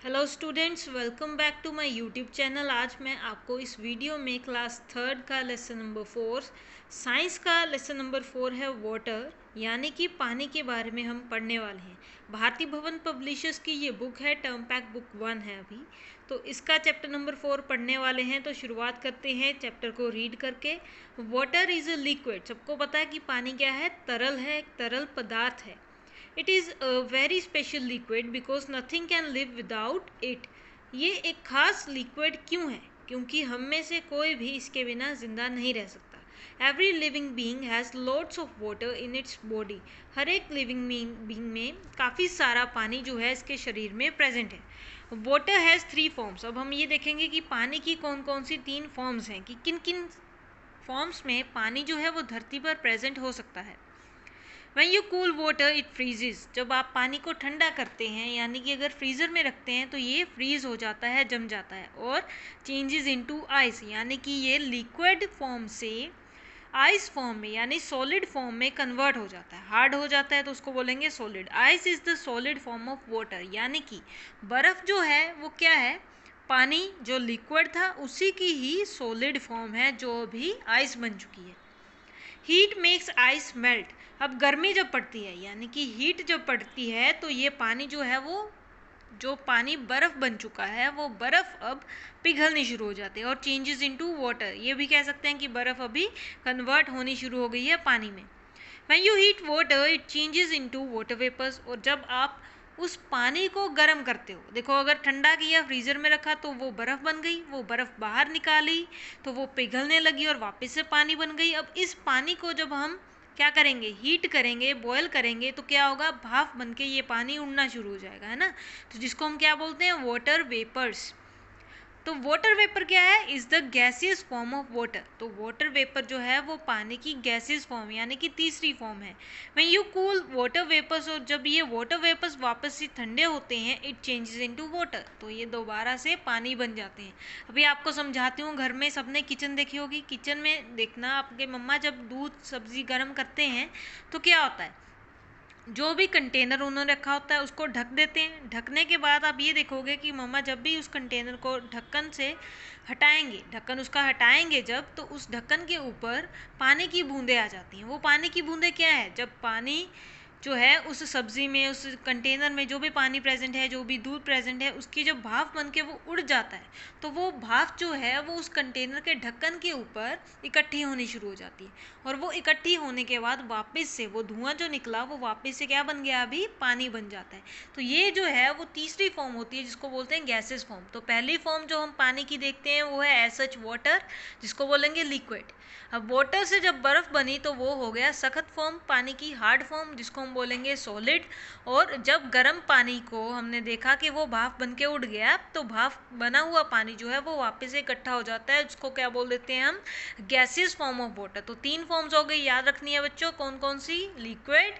Hello students, welcome back to my YouTube channel. आज मैं आपको इस वीडियो में क्लास थर्ड का लेसन नंबर 4 साइंस का लेसन नंबर 4 है वाटर, यानी कि पानी के बारे में हम पढ़ने वाले हैं। भारतीय भवन पब्लिशर्स की ये बुक है, टर्म पैक बुक 1 है अभी। तो इसका चैप्टर नंबर 4 पढ़ने वाले हैं। तो शुरुआत करते हैं चैप्टर को रीड करके। Water is a liquid. सबको पता है कि पानी क्या है? तरल है, एक तरल पदार्थ है। It is a very special liquid because nothing can live without it. ये एक खास लिक्विड क्यों है? क्योंकि हम में से कोई भी इसके बिना जिंदा नहीं रह सकता। Every living being has lots of water in its body. हर एक लिविंग बीइंग में काफ़ी सारा पानी जो है इसके शरीर में प्रेजेंट है। Water has 3 forms. अब हम ये देखेंगे कि पानी की कौन कौन सी 3 फॉर्म्स हैं, कि किन किन फॉर्म्स में पानी जो है वो धरती पर प्रेजेंट हो सकता है। When you cool water it freezes. जब आप पानी को ठंडा करते हैं, यानी कि अगर फ्रीज़र में रखते हैं तो ये फ्रीज़ हो जाता है, जम जाता है और चेंजेस इनटू आइस, यानी कि ये लिक्विड फॉर्म से आइस फॉर्म में यानी सॉलिड फॉर्म में कन्वर्ट हो जाता है, हार्ड हो जाता है, तो उसको बोलेंगे solid. Ice is the solid form of water, यानी कि बर्फ़ जो है वो क्या है? पानी जो लिक्विड था उसी की ही सॉलिड फॉर्म है, जो अभी आइस बन चुकी है। Heat makes ice melt. अब गर्मी जब पड़ती है, यानी कि हीट जब पड़ती है, तो ये पानी जो है वो, जो पानी बर्फ़ बन चुका है वो बर्फ़ अब पिघलनी शुरू हो जाती है और चेंजेस इनटू वाटर। ये भी कह सकते हैं कि बर्फ़ अभी कन्वर्ट होनी शुरू हो गई है पानी में। When you heat water it changes into water vapors. और जब आप उस पानी को गर्म करते हो, देखो अगर ठंडा किया फ्रीज़र में रखा तो वो बर्फ़ बन गई, वो बर्फ़ बाहर निकाली तो वो पिघलने लगी और वापस से पानी बन गई। अब इस पानी को जब हम क्या करेंगे? हीट करेंगे, बॉयल करेंगे, तो क्या होगा? भाप बन के ये पानी उड़ना शुरू हो जाएगा, है ना। तो जिसको हम क्या बोलते हैं? Water vapours. तो वाटर वेपर क्या है? Is the gaseous form of water. तो वाटर वेपर जो है वो पानी की गैसियस फॉर्म यानी कि तीसरी फॉर्म है। When you cool water vapours, और जब ये वाटर वेपर्स वापस से ठंडे होते हैं, इट चेंजेस इनटू वाटर, तो ये दोबारा से पानी बन जाते हैं। अभी आपको समझाती हूँ। घर में सबने किचन देखी होगी। किचन में देखना, आपके मम्मा जब दूध सब्जी गर्म करते हैं तो क्या होता है? जो भी कंटेनर उन्होंने रखा होता है उसको ढक देते हैं। ढकने के बाद आप ये देखोगे कि मम्मा जब भी उस कंटेनर को ढक्कन से हटाएंगे, ढक्कन उसका हटाएंगे जब, तो उस ढक्कन के ऊपर पानी की बूंदें आ जाती हैं। वो पानी की बूंदें क्या है? जब पानी जो है उस सब्ज़ी में, उस कंटेनर में जो भी पानी प्रेजेंट है, जो भी दूध प्रेजेंट है, उसकी जब भाप बन के वो उड़ जाता है, तो वो भाप जो है वो उस कंटेनर के ढक्कन के ऊपर इकट्ठी होनी शुरू हो जाती है। और वो इकट्ठी होने के बाद वापस से वो धुआं जो निकला वो वापस से क्या बन गया? अभी पानी बन जाता है। तो ये जो है वो तीसरी फॉर्म होती है, जिसको बोलते हैं गैसेस फॉर्म। तो पहली फॉर्म जो हम पानी की देखते हैं वो है एज सच वाटर, जिसको बोलेंगे लिक्विड। अब वाटर से जब बर्फ़ बनी तो वो हो गया सख्त फॉर्म, पानी की हार्ड फॉर्म, जिसको हम बोलेंगे सॉलिड। और जब गर्म पानी को हमने देखा कि वो भाप बन के उड़ गया, तो भाप बना हुआ पानी जो है वो वापस से इकट्ठा हो जाता है, जिसको क्या बोल देते हैं हम? Gaseous form of water. तो 3 फॉर्म्स हो गई, याद रखनी है बच्चों। कौन कौन सी? Liquid,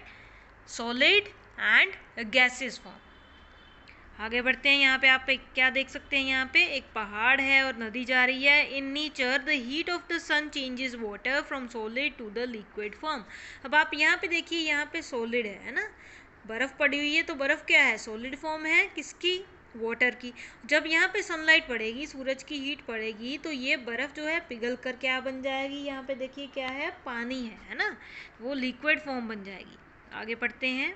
solid and gaseous form. आगे बढ़ते हैं। यहाँ पे आप क्या देख सकते हैं? यहाँ पे एक पहाड़ है और नदी जा रही है। In nature the heat of the sun changes water from solid to the liquid form. अब आप यहाँ पे देखिए, यहाँ पे सॉलिड है ना, बर्फ़ पड़ी हुई है, तो बर्फ़ क्या है? सॉलिड फॉर्म है। किसकी? वाटर की। जब यहाँ पे सनलाइट पड़ेगी, सूरज की हीट पड़ेगी, तो ये बर्फ़ जो है पिघल कर क्या बन जाएगी? यहाँ पे देखिए क्या है? पानी है ना। वो लिक्विड फॉर्म बन जाएगी। आगे पढ़ते हैं।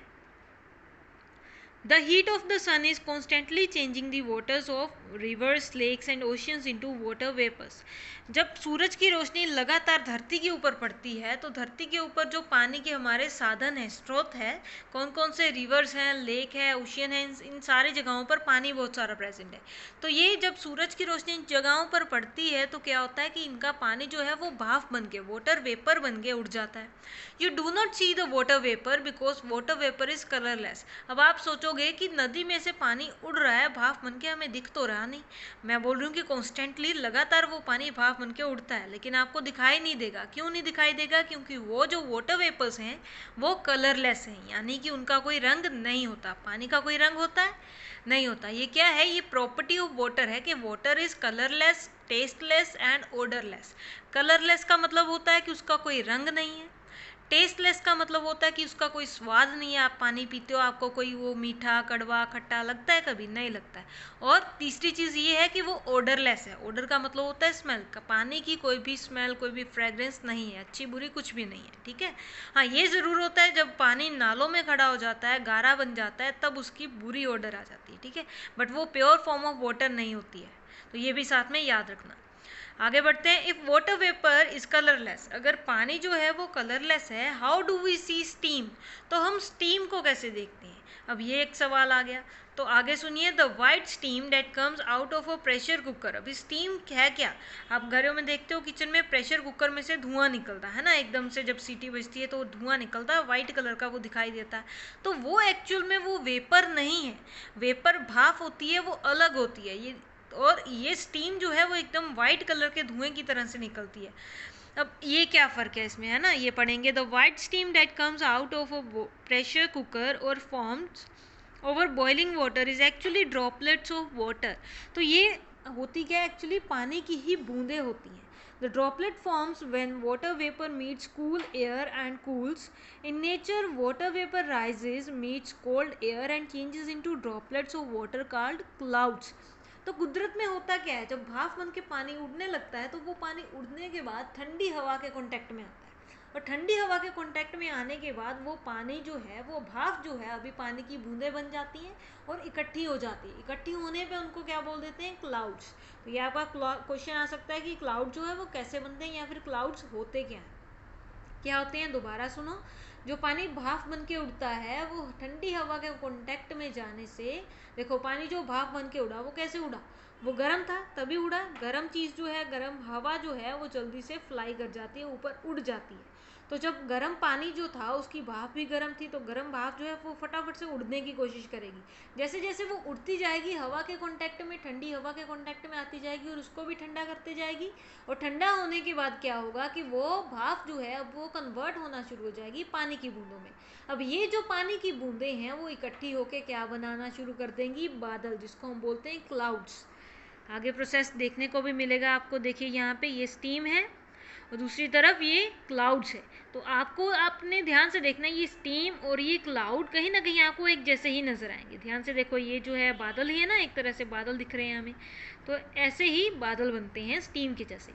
The heat of the sun is constantly changing the waters of rivers, lakes and oceans into water vapors. जब सूरज की रोशनी लगातार धरती के ऊपर पड़ती है, तो धरती के ऊपर जो पानी के हमारे साधन हैं, स्रोत है, कौन कौन से? रिवर्स हैं, लेक है, ओशियन है, इन सारी जगहों पर पानी बहुत सारा प्रेजेंट है। तो ये जब सूरज की रोशनी इन जगहों पर पड़ती है तो क्या होता है कि इनका पानी जो है वो भाप बन के, वाटर वेपर बन के उड़ जाता है। You do not see the water vapour because water vapour is colourless. अब आप सोचोगे कि नदी में से पानी उड़ रहा है भाप बन के, हमें दिख तो रहा नहीं। मैं बोल रही हूँ कि कॉन्स्टेंटली लगातार वो पानी भाप बन के उड़ता है, लेकिन आपको दिखाई नहीं देगा। क्यों नहीं दिखाई देगा? क्योंकि वो जो वाटर वेपर्स हैं वो कलरलेस हैं, यानी कि उनका कोई रंग नहीं होता। पानी का कोई रंग होता है? नहीं होता। ये क्या है? ये प्रॉपर्टी ऑफ वाटर है कि water is colourless, tasteless and odourless. Colourless का मतलब होता है कि उसका कोई रंग नहीं है। टेस्टलेस का मतलब होता है कि उसका कोई स्वाद नहीं है, आप पानी पीते हो आपको कोई वो मीठा कड़वा खट्टा लगता है, कभी नहीं लगता है। और तीसरी चीज़ ये है कि वो ओडरलेस है। ओडर का मतलब होता है स्मेल का, पानी की कोई भी स्मेल कोई भी फ्रेग्रेंस नहीं है, अच्छी बुरी कुछ भी नहीं है, ठीक है। हाँ ये ज़रूर होता है जब पानी नालों में खड़ा हो जाता है, गाढ़ा बन जाता है, तब उसकी बुरी ओडर आ जाती है, ठीक है, बट वो प्योर फॉर्म ऑफ वाटर नहीं होती है, तो ये भी साथ में याद रखना। आगे बढ़ते हैं। If water vapour is colourless, अगर पानी जो है वो कलरलेस है, how do we see steam, तो हम स्टीम को कैसे देखते हैं। अब ये एक सवाल आ गया, तो आगे सुनिए। The white steam that comes out of a pressure cooker. अब स्टीम है क्या, आप घरों में देखते हो किचन में प्रेशर कुकर में से धुआं निकलता है ना, एकदम से जब सीटी बजती है तो धुआं निकलता है, वाइट कलर का वो दिखाई देता है, तो वो एक्चुअल में वो वेपर नहीं है, वेपर भाप होती है, वो अलग होती है ये। और ये स्टीम जो है वो एकदम वाइट कलर के धुएं की तरह से निकलती है। अब ये क्या फ़र्क है इसमें, है ना, ये पढ़ेंगे। The white steam that comes out of a pressure cooker और forms over boiling water is actually droplets of water. तो ये होती क्या है, एक्चुअली पानी की ही बूंदें होती हैं। The droplet forms when water vapor meets cool air and cools. In nature, water vapor rises, meets cold air and changes into droplets of water called clouds. तो कुदरत में होता क्या है, जब भाप बन के पानी उड़ने लगता है तो वो पानी उड़ने के बाद ठंडी हवा के कांटेक्ट में आता है, और ठंडी हवा के कांटेक्ट में आने के बाद वो पानी जो है वो भाप जो है अभी पानी की बूंदें बन जाती हैं और इकट्ठी हो जाती है। इकट्ठी होने पे उनको क्या बोल देते हैं, क्लाउड्स। तो ये आपका क्वेश्चन आ सकता है कि क्लाउड जो है वो कैसे बनते हैं या फिर क्लाउड्स होते क्या हैं, क्या होते हैं, दोबारा सुनो। जो पानी भाप बन के उड़ता है वो ठंडी हवा के कांटेक्ट में जाने से, देखो पानी जो भाप बन के उड़ा वो कैसे उड़ा, वो गर्म था तभी उड़ा। गर्म चीज़ जो है, गर्म हवा जो है वो जल्दी से फ्लाई कर जाती है, ऊपर उड़ जाती है। तो जब गर्म पानी जो था उसकी भाप भी गर्म थी, तो गर्म भाप जो है वो फटाफट से उड़ने की कोशिश करेगी। जैसे जैसे वो उड़ती जाएगी हवा के कांटेक्ट में, ठंडी हवा के कांटेक्ट में आती जाएगी और उसको भी ठंडा करते जाएगी। और ठंडा होने के बाद क्या होगा कि वो भाप जो है अब वो कन्वर्ट होना शुरू हो जाएगी पानी की बूंदों में। अब ये जो पानी की बूंदें हैं वो इकट्ठी होकर क्या बनाना शुरू कर देंगी, बादल, जिसको हम बोलते हैं क्लाउड्स। आगे प्रोसेस देखने को भी मिलेगा आपको। देखिए यहाँ पे ये स्टीम है और दूसरी तरफ ये क्लाउड्स है। तो आपको आपने ध्यान से देखना है, ये स्टीम और ये क्लाउड कहीं ना कहीं आपको एक जैसे ही नज़र आएंगे। ध्यान से देखो, ये जो है बादल ही है ना, एक तरह से बादल दिख रहे हैं हमें, तो ऐसे ही बादल बनते हैं स्टीम के जैसे।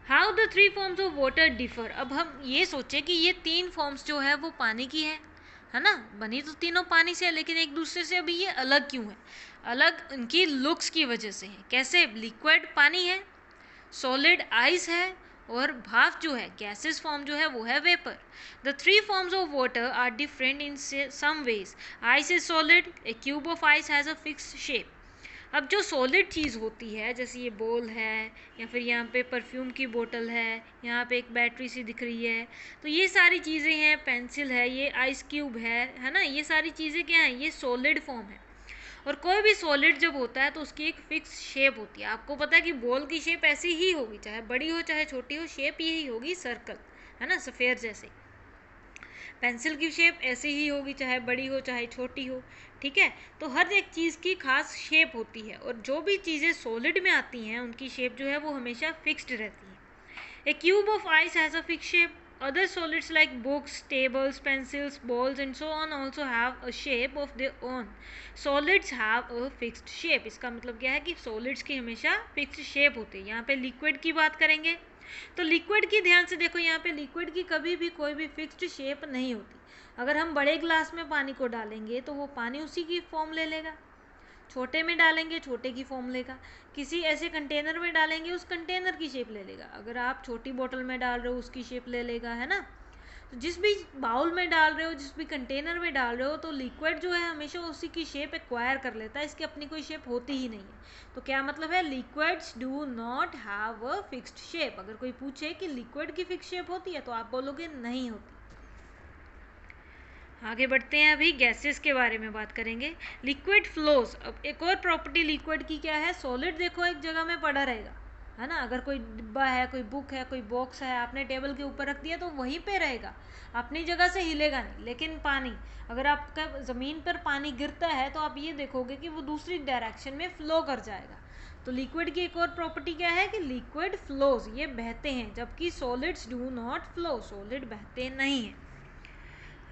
How the three forms of water differ. अब हम ये सोचें कि ये तीन फॉर्म्स जो है वो पानी की है ना, बनी तो तीनों पानी से है, लेकिन एक दूसरे से अभी ये अलग क्यों है, अलग इनकी लुक्स की वजह से है। कैसे, लिक्विड पानी है, सॉलिड आइस है, और भाप जो है गैसेस फॉर्म जो है वो है vapour. The three forms of water are different in some ways. Ice is solid, a cube of ice has a fixed shape. अब जो सॉलिड चीज़ होती है, जैसे ये बॉल है या फिर यहाँ पे परफ्यूम की बोतल है, यहाँ पे एक बैटरी सी दिख रही है, तो ये सारी चीज़ें हैं, पेंसिल है, ये आइस क्यूब है ना, ये सारी चीज़ें क्या हैं, ये सॉलिड फॉर्म है। और कोई भी सॉलिड जब होता है तो उसकी एक फिक्स शेप होती है। आपको पता है कि बॉल की शेप ऐसी ही होगी, चाहे बड़ी हो चाहे छोटी हो, शेप यही होगी, सर्कल, है ना, सफ़ेद जैसे। पेंसिल की शेप ऐसी ही होगी, चाहे बड़ी हो चाहे छोटी हो, ठीक है। तो हर एक चीज़ की खास शेप होती है, और जो भी चीज़ें सॉलिड में आती हैं उनकी शेप जो है वो हमेशा फिक्स्ड रहती है। A cube of ice has a fix shape. Other solids like books, tables, pencils, balls and so on also have a shape of their own. Solids have a fixed shape. इसका मतलब क्या है कि solids की हमेशा fixed shape होती है। यहाँ पे liquid की बात करेंगे तो लिक्विड की ध्यान से देखो, यहाँ पे लिक्विड की कभी भी कोई भी फिक्स्ड शेप नहीं होती। अगर हम बड़े ग्लास में पानी को डालेंगे तो वो पानी उसी की फॉर्म ले लेगा, छोटे में डालेंगे छोटे की फॉर्म लेगा, किसी ऐसे कंटेनर में डालेंगे उस कंटेनर की शेप ले लेगा, अगर आप छोटी बोतल में डाल रहे हो उसकी शेप ले लेगा, है ना। तो जिस भी बाउल में डाल रहे हो, जिस भी कंटेनर में डाल रहे हो, तो लिक्विड जो है हमेशा उसी की शेप एक्वायर कर लेता है, इसकी अपनी कोई शेप होती ही नहीं है। तो क्या मतलब है, liquids do not have a fixed shape. अगर कोई पूछे कि लिक्विड की फिक्स शेप होती है तो आप बोलोगे नहीं होती। आगे बढ़ते हैं, अभी गैसेस के बारे में बात करेंगे। Liquid flows. अब एक और प्रॉपर्टी लिक्विड की क्या है, सॉलिड देखो एक जगह में पड़ा रहेगा, है ना। अगर कोई डिब्बा है, कोई बुक है, कोई बॉक्स है, आपने टेबल के ऊपर रख दिया तो वहीं पे रहेगा, अपनी जगह से हिलेगा नहीं। लेकिन पानी, अगर आपका ज़मीन पर पानी गिरता है तो आप ये देखोगे कि वो दूसरी डायरेक्शन में फ़्लो कर जाएगा। तो लिक्विड की एक और प्रॉपर्टी क्या है कि लिक्विड फ्लोज, ये बहते हैं, जबकि solids do not flow, solid बहते नहीं हैं।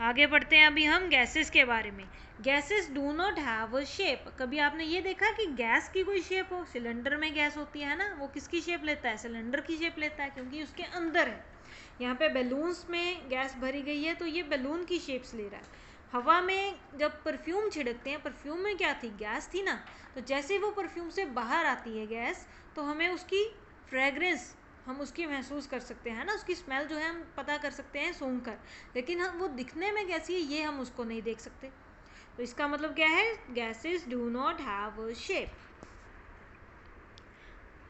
आगे बढ़ते हैं अभी हम गैसेस के बारे में। Gases do not have a shape. कभी आपने ये देखा कि गैस की कोई शेप हो? सिलेंडर में गैस होती है ना, वो किसकी शेप लेता है? सिलेंडर की शेप लेता है, क्योंकि उसके अंदर है। यहाँ पे बैलून्स में गैस भरी गई है तो ये बैलून की शेप्स ले रहा है। हवा में जब परफ्यूम छिड़कते हैं, परफ्यूम में क्या थी? गैस थी ना। तो जैसे वो परफ्यूम से बाहर आती है गैस, तो हमें उसकी फ्रेगरेंस हम उसकी महसूस कर सकते हैं ना, उसकी स्मेल जो है हम पता कर सकते हैं सूंघ कर। लेकिन हम वो दिखने में कैसी है ये हम उसको नहीं देख सकते। तो इसका मतलब क्या है? Gases do not have a shape.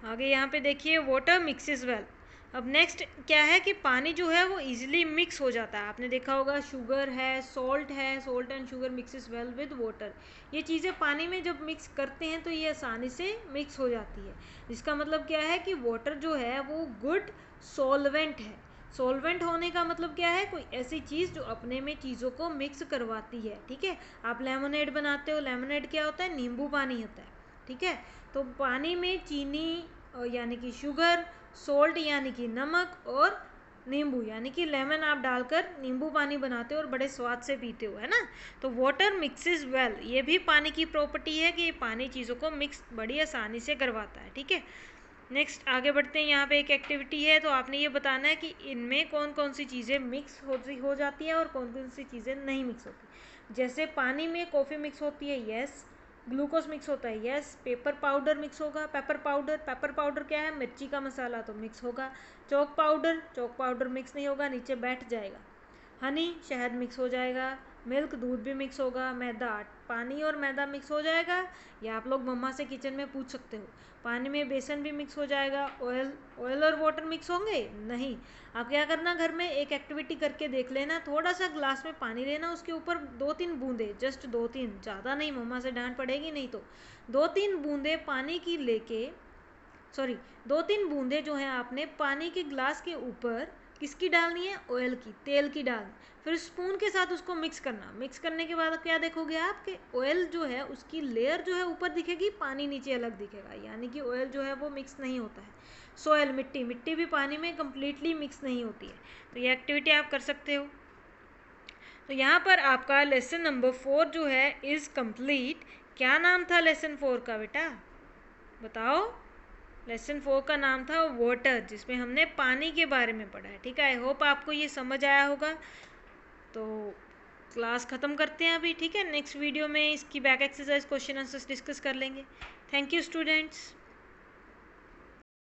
आगे यहाँ पे देखिए, वाटर मिक्सेस वेल। अब नेक्स्ट क्या है कि पानी जो है वो इजीली मिक्स हो जाता है। आपने देखा होगा शुगर है, salt and sugar mixes well with water. ये चीज़ें पानी में जब मिक्स करते हैं तो ये आसानी से मिक्स हो जाती है। इसका मतलब क्या है कि वाटर जो है वो गुड सॉल्वेंट है। सॉल्वेंट होने का मतलब क्या है? कोई ऐसी चीज़ जो अपने में चीज़ों को मिक्स करवाती है। ठीक है, आप लेमनेड बनाते हो, लेमनेड क्या होता है? नींबू पानी होता है। ठीक है, तो पानी में चीनी यानी कि शुगर, सोल्ट यानी कि नमक, और नींबू यानी कि लेमन आप डालकर नींबू पानी बनाते हो और बड़े स्वाद से पीते हो, है ना। तो वाटर मिक्सेस वेल, ये भी पानी की प्रॉपर्टी है कि ये पानी चीज़ों को मिक्स बड़ी आसानी से करवाता है। ठीक है, नेक्स्ट आगे बढ़ते हैं। यहाँ पे एक एक्टिविटी है, तो आपने ये बताना है कि इनमें कौन कौन सी चीज़ें मिक्स हो जाती हैं और कौन कौन सी चीज़ें नहीं मिक्स होती। जैसे पानी में कॉफ़ी मिक्स होती है, यस। ग्लूकोज मिक्स होता है, यस। पेपर पाउडर मिक्स होगा, पेपर पाउडर क्या है? मिर्ची का मसाला, तो मिक्स होगा। चॉक पाउडर मिक्स नहीं होगा, नीचे बैठ जाएगा। हनी, शहद मिक्स हो जाएगा। मिल्क, दूध भी मिक्स होगा। मैदा, पानी और मैदा मिक्स हो जाएगा। या आप लोग मम्मा से किचन में पूछ सकते हो। पानी में बेसन भी मिक्स हो जाएगा। ऑयल और वाटर मिक्स होंगे? नहीं। आप क्या करना, घर में एक एक्टिविटी करके देख लेना। थोड़ा सा ग्लास में पानी लेना, उसके ऊपर 2-3 बूंदे, जस्ट 2-3, ज़्यादा नहीं, मम्मा से डांट पड़ेगी नहीं तो। 2-3 बूंदे पानी की लेके, सॉरी, 2-3 बूंदे जो हैं आपने पानी के ग्लास के ऊपर किसकी डालनी है? ऑयल की, तेल की डालनी। फिर स्पून के साथ उसको मिक्स करना। मिक्स करने के बाद क्या देखोगे आप कि ऑयल जो है उसकी लेयर जो है ऊपर दिखेगी, पानी नीचे अलग दिखेगा, यानी कि ऑयल जो है वो मिक्स नहीं होता है। सॉयल, मिट्टी भी पानी में कम्प्लीटली मिक्स नहीं होती है। तो ये एक्टिविटी आप कर सकते हो। तो यहाँ पर आपका लेसन नंबर 4 जो है इज़ कम्प्लीट। क्या नाम था लेसन 4 का बेटा? बताओ। लेसन 4 का नाम था वाटर, जिसमें हमने पानी के बारे में पढ़ा है। ठीक है, आई होप आपको ये समझ आया होगा। तो क्लास ख़त्म करते हैं अभी। ठीक है, नेक्स्ट वीडियो में इसकी back exercise question answers discuss कर लेंगे। Thank you students.